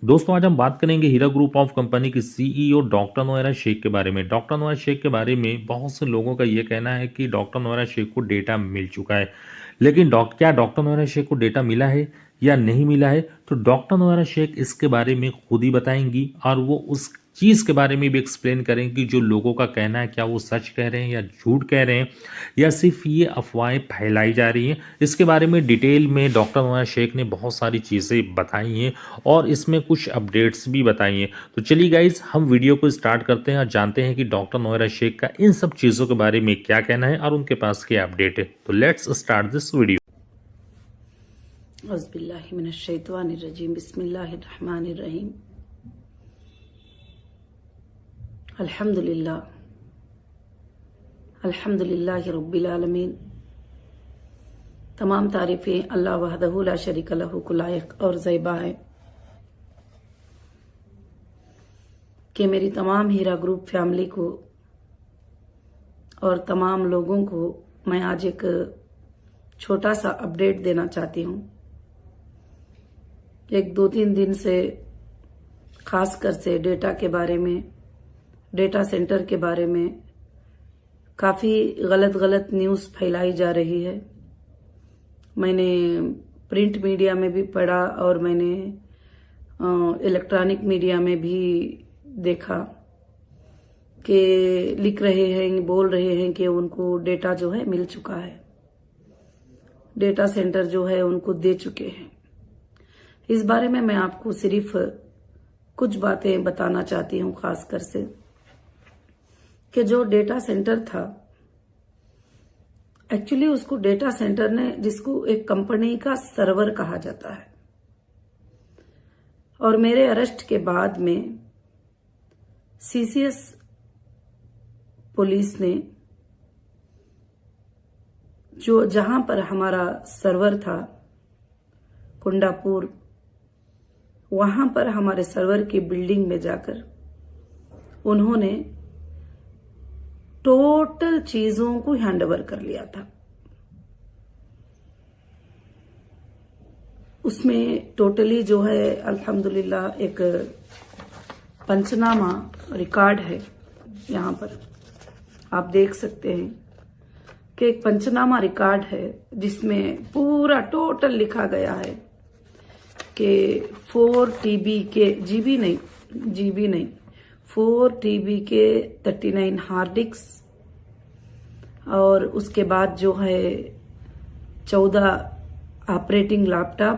दोस्तों आज हम बात करेंगे हीरा ग्रुप ऑफ कंपनी की सीईओ डॉक्टर नोएरा शेख के बारे में। डॉक्टर नोएरा शेख के बारे में बहुत से लोगों का ये कहना है कि डॉक्टर नोएरा शेख को डेटा मिल चुका है, लेकिन क्या डॉक्टर नोएरा शेख को डेटा मिला है या नहीं मिला है, तो डॉक्टर नोएरा शेख इसके बारे में खुद ही बताएंगी और वो उस चीज़ के बारे में भी एक्सप्लेन करेंगी जो लोगों का कहना है क्या वो सच कह रहे हैं या झूठ कह रहे हैं या सिर्फ ये अफवाहें फैलाई जा रही हैं। इसके बारे में डिटेल में डॉक्टर नोएरा शेख ने बहुत सारी चीज़ें बताई हैं और इसमें कुछ अपडेट्स भी बताई हैं। तो चलिए गाइज हम वीडियो को स्टार्ट करते हैं और जानते हैं कि डॉक्टर नोएरा शेख का इन सब चीज़ों के बारे में क्या कहना है और उनके पास क्या अपडेट है। तो लेट्स स्टार्ट दिस वीडियो। औज़ुबिल्लाहिमिनश्शैतानिर्रजीम बिस्मिल्लाहिर्रहमानिर्रहीम अल्हम्दुलिल्लाहि रब्बिल आलमीन। तमाम तारीफ़ें अल्लाह वहदहू ला शरीक लहू को लायक और ज़ैबा है कि मेरी तमाम हीरा ग्रुप फैमिली को और तमाम लोगों को मैं आज एक छोटा सा अपडेट देना चाहती हूँ। एक 2-3 दिन से खासकर से डेटा के बारे में, डेटा सेंटर के बारे में काफ़ी गलत न्यूज़ फैलाई जा रही है। मैंने प्रिंट मीडिया में भी पढ़ा और मैंने इलेक्ट्रॉनिक मीडिया में भी देखा कि लिख रहे हैं, बोल रहे हैं कि उनको डेटा जो है मिल चुका है, डेटा सेंटर जो है उनको दे चुके हैं। इस बारे में मैं आपको सिर्फ कुछ बातें बताना चाहती हूँ, खासकर से कि जो डेटा सेंटर था, एक्चुअली उसको डेटा सेंटर ने, जिसको एक कंपनी का सर्वर कहा जाता है, और मेरे अरेस्ट के बाद में सीसीएस पुलिस ने जो जहां पर हमारा सर्वर था कुंडापुर, वहां पर हमारे सर्वर की बिल्डिंग में जाकर उन्होंने टोटल चीजों को हैंडओवर कर लिया था। उसमें टोटली जो है अल्हम्दुलिल्लाह एक पंचनामा रिकॉर्ड है। यहाँ पर आप देख सकते हैं कि एक पंचनामा रिकॉर्ड है जिसमें पूरा टोटल लिखा गया है कि 4 TB के जीबी नहीं 4 TB के 39 हार्ड डिस्क और उसके बाद जो है 14 ऑपरेटिंग लैपटॉप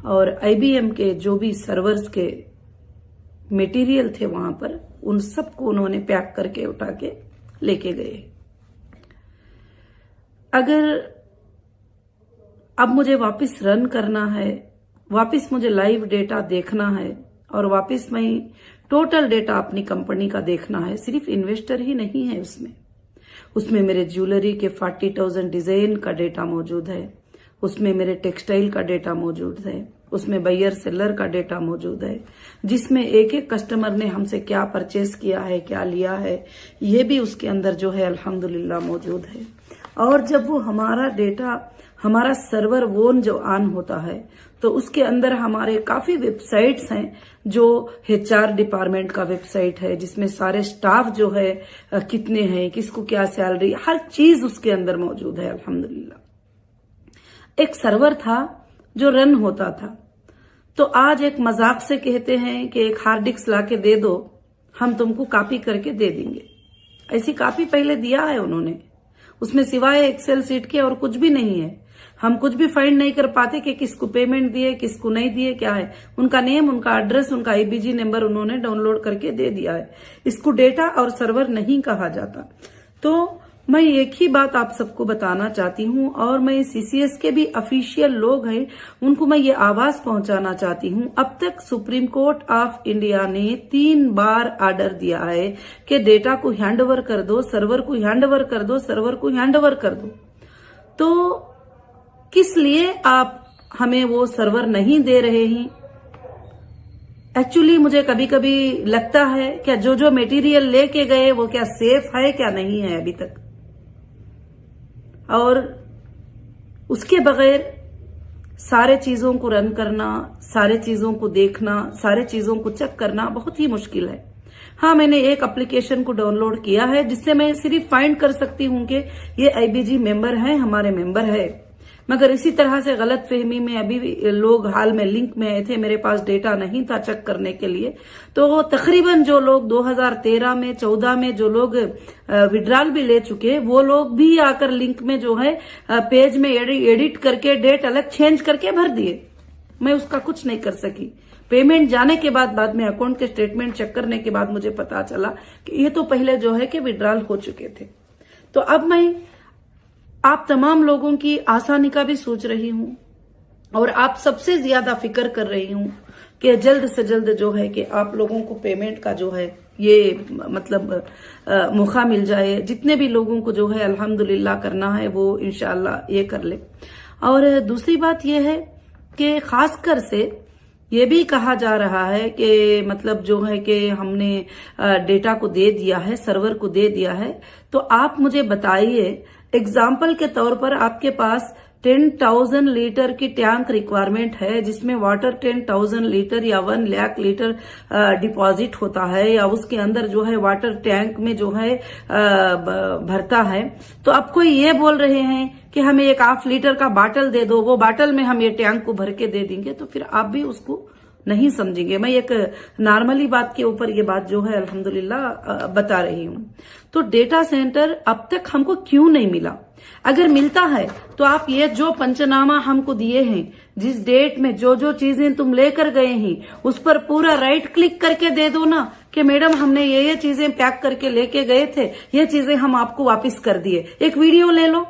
और IBM के जो भी सर्वर्स के मटेरियल थे वहां पर, उन सबको उन्होंने पैक करके उठा के लेके गए। अगर अब मुझे वापस रन करना है, वापस मुझे लाइव डेटा देखना है और वापस मैं टोटल डेटा अपनी कंपनी का देखना है, सिर्फ इन्वेस्टर ही नहीं है उसमें मेरे ज्वेलरी के 40,000 डिजाइन का डेटा मौजूद है, उसमें मेरे टेक्सटाइल का डेटा मौजूद है, उसमें बायर सेलर का डेटा मौजूद है, जिसमें एक एक कस्टमर ने हमसे क्या परचेस किया है, क्या लिया है, ये भी उसके अंदर जो है अल्हम्दुलिल्लाह मौजूद है। और जब वो हमारा डेटा, हमारा सर्वर वोन जो ऑन होता है, तो उसके अंदर हमारे काफी वेबसाइट्स हैं, जो HR डिपार्टमेंट का वेबसाइट है जिसमें सारे स्टाफ जो है कितने हैं, किसको क्या सैलरी, हर चीज उसके अंदर मौजूद है अल्हम्दुलिल्लाह। एक सर्वर था जो रन होता था, तो आज एक मजाक से कहते हैं कि एक हार्ड डिस्क लाके दे दो, हम तुमको कॉपी करके दे देंगे। ऐसी कॉपी पहले दिया है उन्होंने, उसमें सिवाय एक्सेल सीट के और कुछ भी नहीं है। हम कुछ भी फाइंड नहीं कर पाते कि किसको पेमेंट दिए, किसको नहीं दिए, क्या है उनका नेम, उनका एड्रेस, उनका IBG नंबर उन्होंने डाउनलोड करके दे दिया है। इसको डेटा और सर्वर नहीं कहा जाता। तो मैं एक ही बात आप सबको बताना चाहती हूँ, और मैं CCS के भी ऑफिशियल लोग हैं उनको मैं ये आवाज पहुंचाना चाहती हूँ। अब तक सुप्रीम कोर्ट ऑफ इंडिया ने 3 बार ऑर्डर दिया है कि डेटा को हैंडओवर कर दो, सर्वर को हैंडओवर कर दो, सर्वर को हैंडओवर कर दो। तो किस लिए आप हमें वो सर्वर नहीं दे रहे हैं? एक्चुअली मुझे कभी कभी लगता है क्या जो मटेरियल लेके गए वो क्या सेफ है, क्या नहीं है अभी तक। और उसके बगैर सारे चीजों को रन करना, सारे चीजों को देखना, सारे चीजों को चेक करना बहुत ही मुश्किल है। हाँ, मैंने एक एप्लीकेशन को डाउनलोड किया है जिससे मैं सिर्फ फाइंड कर सकती हूँ कि ये आईबीजी मेंबर है, हमारे मेंबर है। मगर इसी तरह से गलत फहमी में अभी भी लोग हाल में लिंक में आए थे, मेरे पास डेटा नहीं था चेक करने के लिए। तो तकरीबन जो लोग 2013 में 14 में जो लोग विड्रॉल भी ले चुके, वो लोग भी आकर लिंक में जो है पेज में एडिट करके डेट अलग चेंज करके भर दिए। मैं उसका कुछ नहीं कर सकी। पेमेंट जाने के बाद में अकाउंट के स्टेटमेंट चेक करने के बाद मुझे पता चला कि ये तो पहले जो है कि विड्रॉल हो चुके थे। तो अब मैं आप तमाम लोगों की आसानी का भी सोच रही हूं और आप सबसे ज्यादा फिक्र कर रही हूं कि जल्द से जल्द जो है कि आप लोगों को पेमेंट का जो है ये मतलब मौका मिल जाए। जितने भी लोगों को जो है अल्हम्दुलिल्लाह करना है वो इंशाअल्लाह ये कर ले। और दूसरी बात ये है कि खासकर से ये भी कहा जा रहा है कि मतलब जो है कि हमने डेटा को दे दिया है, सर्वर को दे दिया है। तो आप मुझे बताइए, एग्जाम्पल के तौर पर आपके पास 10,000 लीटर की टैंक रिक्वायरमेंट है जिसमें वाटर 10,000 लीटर या 1 लाख लीटर डिपॉजिट होता है या उसके अंदर जो है वाटर टैंक में जो है भरता है। तो आप कोई ये बोल रहे हैं कि हमें एक ½ लीटर का बाटल दे दो, वो बाटल में हम ये टैंक को भर के दे देंगे, तो फिर आप भी उसको नहीं समझेंगे। मैं एक नॉर्मली बात के ऊपर ये बात जो है अल्हम्दुलिल्लाह बता रही हूं। तो डेटा सेंटर अब तक हमको क्यों नहीं मिला? अगर मिलता है तो आप ये जो पंचनामा हमको दिए हैं, जिस डेट में जो जो चीजें तुम लेकर गए हैं, उस पर पूरा राइट क्लिक करके दे दो ना कि मैडम हमने ये चीजें पैक करके लेके गए थे, ये चीजें हम आपको वापस कर दिए। एक वीडियो ले लो,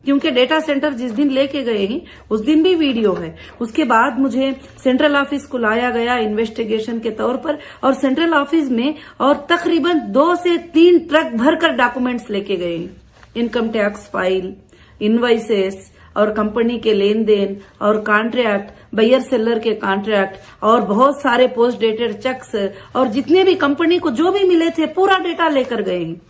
क्योंकि डेटा सेंटर जिस दिन लेके गए हैं उस दिन भी वीडियो है। उसके बाद मुझे सेंट्रल ऑफिस को लाया गया इन्वेस्टिगेशन के तौर पर, और सेंट्रल ऑफिस में और तकरीबन 2 से 3 ट्रक भरकर डॉक्यूमेंट्स लेके गए हैं। इनकम टैक्स फाइल, इनवॉइसेस और कंपनी के लेन देन और कॉन्ट्रैक्ट, बायर सेलर के कॉन्ट्रैक्ट और बहुत सारे पोस्ट डेटेड चेक्स और जितने भी कंपनी को जो भी मिले थे पूरा डेटा लेकर गए हैं।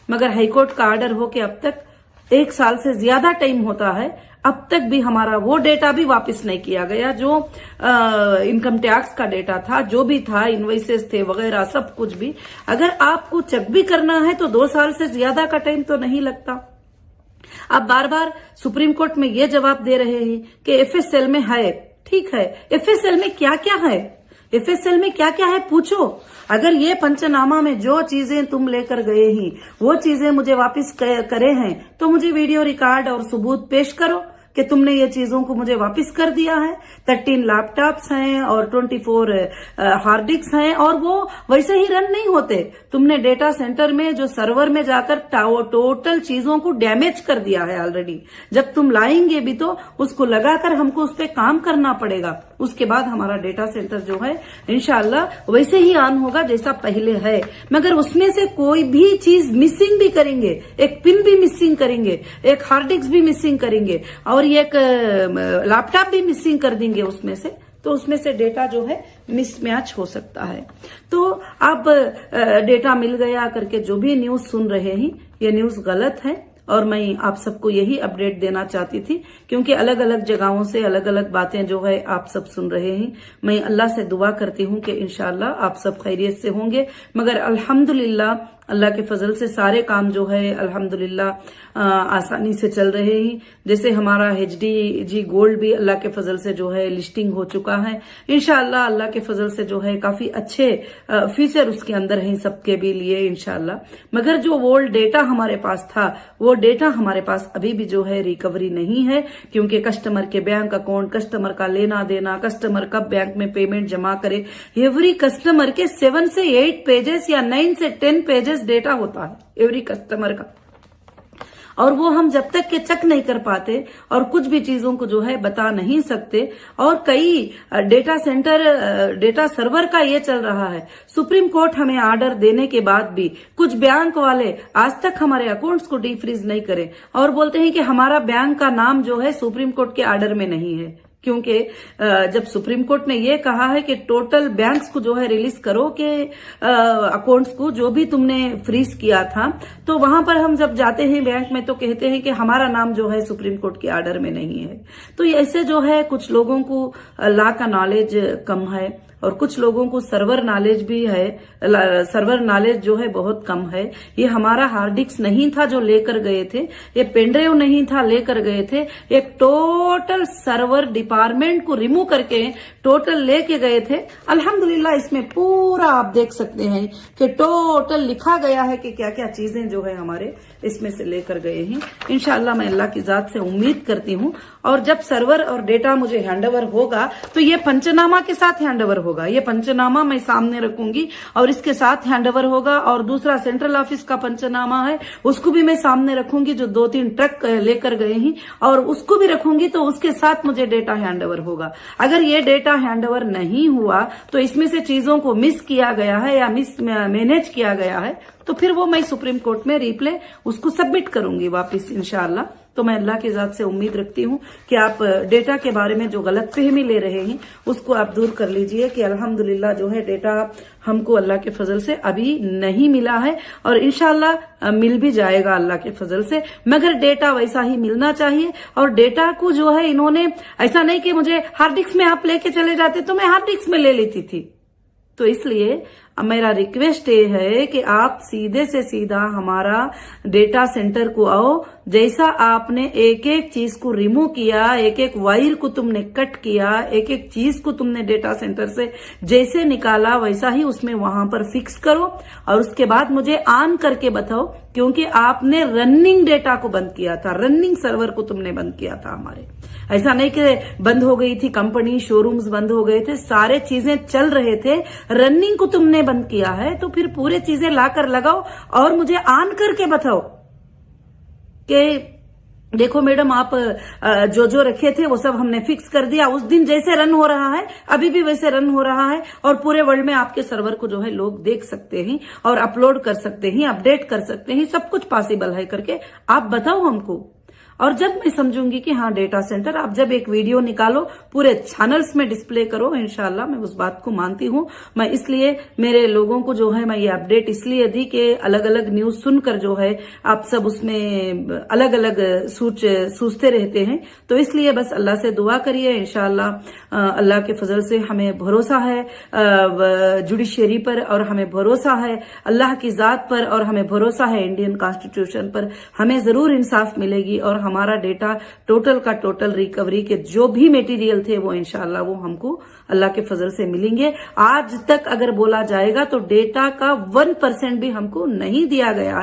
मगर हाईकोर्ट का ऑर्डर हो के अब तक 1 साल से ज्यादा टाइम होता है, अब तक भी हमारा वो डेटा भी वापस नहीं किया गया जो इनकम टैक्स का डेटा था, जो भी था, इनवॉइसेस थे वगैरह सब कुछ भी। अगर आपको चेक भी करना है तो 2 साल से ज्यादा का टाइम तो नहीं लगता। आप बार बार सुप्रीम कोर्ट में ये जवाब दे रहे हैं कि एफएसएल में है। ठीक है, एफएसएल में क्या क्या है, एफएसएल में क्या क्या है पूछो। अगर ये पंचनामा में जो चीजें तुम लेकर गए ही वो चीजें मुझे वापस करे हैं तो मुझे वीडियो रिकॉर्ड और सबूत पेश करो कि तुमने ये चीजों को मुझे वापस कर दिया है। 13 लैपटॉप्स हैं और 24 हार्ड डिस्क हैं और वो वैसे ही रन नहीं होते। तुमने डेटा सेंटर में जो सर्वर में जाकर टोटल चीजों को डैमेज कर दिया है ऑलरेडी। जब तुम लाएंगे भी तो उसको लगाकर हमको उस पर काम करना पड़ेगा। उसके बाद हमारा डेटा सेंटर जो है इंशाअल्लाह वैसे ही ऑन होगा जैसा पहले है। मगर उसमें से कोई भी चीज मिसिंग भी करेंगे, एक पिन भी मिसिंग करेंगे, एक हार्ड डिस्क भी मिसिंग करेंगे और एक लैपटॉप भी मिसिंग कर देंगे उसमें से, तो उसमें से डेटा जो है मिसमैच हो सकता है। तो अब डेटा मिल गया करके जो भी न्यूज सुन रहे हैं ये न्यूज गलत है और मैं आप सबको यही अपडेट देना चाहती थी, क्योंकि अलग अलग जगहों से अलग अलग बातें जो है आप सब सुन रहे हैं। मैं अल्लाह से दुआ करती हूं कि इंशाअल्लाह आप सब खैरियत से होंगे। मगर अल्हम्दुलिल्लाह अल्लाह के फजल से सारे काम जो है अल्हम्दुलिल्लाह आसानी से चल रहे हैं। जैसे हमारा HDG गोल्ड भी अल्लाह के फजल से जो है लिस्टिंग हो चुका है। इंशाअल्लाह अल्लाह के फजल से जो है काफी अच्छे फीचर उसके अंदर हैं सबके भी लिए इंशाअल्लाह। मगर जो ओल्ड डेटा हमारे पास था वो डेटा हमारे पास अभी भी जो है रिकवरी नहीं है, क्योंकि कस्टमर के बैंक अकाउंट, कस्टमर का लेना देना, कस्टमर कब बैंक में पेमेंट जमा करे, एवरी कस्टमर के 7 से 8 पेजेस या 9 से 10 पेजेस डेटा होता है एवरी कस्टमर का। और वो हम जब तक के चेक नहीं कर पाते और कुछ भी चीजों को जो है बता नहीं सकते। और कई डेटा सेंटर डेटा सर्वर का ये चल रहा है, सुप्रीम कोर्ट हमें ऑर्डर देने के बाद भी कुछ बैंक वाले आज तक हमारे अकाउंट्स को डीफ्रीज नहीं करे और बोलते हैं कि हमारा बैंक का नाम जो है सुप्रीम कोर्ट के ऑर्डर में नहीं है। क्योंकि जब सुप्रीम कोर्ट ने ये कहा है कि टोटल बैंक्स को जो है रिलीज करो कि अकाउंट्स को जो भी तुमने फ्रीज किया था, तो वहां पर हम जब जाते हैं बैंक में तो कहते हैं कि हमारा नाम जो है सुप्रीम कोर्ट के आर्डर में नहीं है। तो ऐसे जो है कुछ लोगों को लॉ का नॉलेज कम है और कुछ लोगों को सर्वर नॉलेज भी है, सर्वर नॉलेज जो है बहुत कम है। ये हमारा हार्ड डिस्क नहीं था जो लेकर गए थे, ये पेनड्राइव नहीं था लेकर गए थे, एक टोटल सर्वर डिपार्टमेंट को रिमूव करके टोटल लेके गए थे। अल्हम्दुलिल्लाह इसमें पूरा आप देख सकते हैं कि टोटल लिखा गया है कि क्या क्या चीजें जो है हमारे इसमें से लेकर गए हैं। इंशाअल्लाह मैं अल्लाह की जात से उम्मीद करती हूँ, और जब सर्वर और डेटा मुझे हैंडओवर होगा तो ये पंचनामा के साथ हैंडओवर होगा। ये पंचनामा मैं सामने रखूंगी और इसके साथ हैंडओवर होगा, और दूसरा सेंट्रल ऑफिस का पंचनामा है उसको भी मैं सामने रखूंगी जो 2-3 ट्रक लेकर गए हैं, और उसको भी रखूंगी, तो उसके साथ मुझे डेटा हैंडओवर होगा। अगर ये डेटा हैंडओवर नहीं हुआ तो इसमें से चीजों को मिस किया गया है या मिस मैनेज किया गया है, तो फिर वो मैं सुप्रीम कोर्ट में रिप्ले उसको सबमिट करूंगी वापस इंशाअल्लाह। तो मैं अल्लाह की जात से उम्मीद रखती हूँ कि आप डेटा के बारे में जो गलतफहमी ले रहे हैं उसको आप दूर कर लीजिए कि अल्हम्दुलिल्लाह जो है डेटा हमको अल्लाह के फजल से अभी नहीं मिला है, और इंशाअल्लाह मिल भी जाएगा अल्लाह के फजल से, मगर डेटा वैसा ही मिलना चाहिए। और डेटा को जो है इन्होंने ऐसा नहीं कि मुझे हार्ड डिस्क में आप लेके चले जाते तो मैं हार्ड डिस्क में ले लेती थी। तो इसलिए मेरा रिक्वेस्ट ये है कि आप सीधे से सीधा हमारा डेटा सेंटर को आओ। जैसा आपने एक एक चीज को रिमूव किया, एक एक वायर को तुमने कट किया, एक एक चीज को तुमने डेटा सेंटर से जैसे निकाला वैसा ही उसमें वहां पर फिक्स करो, और उसके बाद मुझे ऑन करके बताओ, क्योंकि आपने रनिंग डेटा को बंद किया था, रनिंग सर्वर को तुमने बंद किया था हमारे। ऐसा नहीं कि बंद हो गई थी कंपनी, शोरूम्स बंद हो गए थे, सारे चीजें चल रहे थे, रनिंग को तुमने बंद किया है। तो फिर पूरे चीजें लाकर लगाओ और मुझे ऑन करके बताओ कि देखो मैडम आप जो जो रखे थे वो सब हमने फिक्स कर दिया, उस दिन जैसे रन हो रहा है अभी भी वैसे रन हो रहा है, और पूरे वर्ल्ड में आपके सर्वर को जो है लोग देख सकते हैं और अपलोड कर सकते हैं, अपडेट कर सकते हैं, सब कुछ पॉसिबल है करके आप बताओ हमको। और जब मैं समझूंगी कि हाँ डेटा सेंटर, आप जब एक वीडियो निकालो पूरे चैनल्स में डिस्प्ले करो, इंशाल्लाह मैं उस बात को मानती हूँ। मैं इसलिए मेरे लोगों को जो है मैं ये अपडेट इसलिए दी कि अलग अलग न्यूज सुनकर जो है आप सब उसमें अलग अलग सोचते रहते हैं। तो इसलिए बस अल्लाह से दुआ करिए, इंशाल्लाह अल्लाह के फजल से हमें भरोसा है जुडिशरी पर, और हमें भरोसा है अल्लाह की जात पर, और हमें भरोसा है इंडियन कॉन्स्टिट्यूशन पर। हमें जरूर इंसाफ मिलेगी और हमारा डेटा टोटल का टोटल रिकवरी के जो भी मटेरियल थे वो इंशाल्लाह वो हमको अल्लाह के फजल से मिलेंगे। आज तक अगर बोला जाएगा तो डेटा का 1% भी हमको नहीं दिया गया है।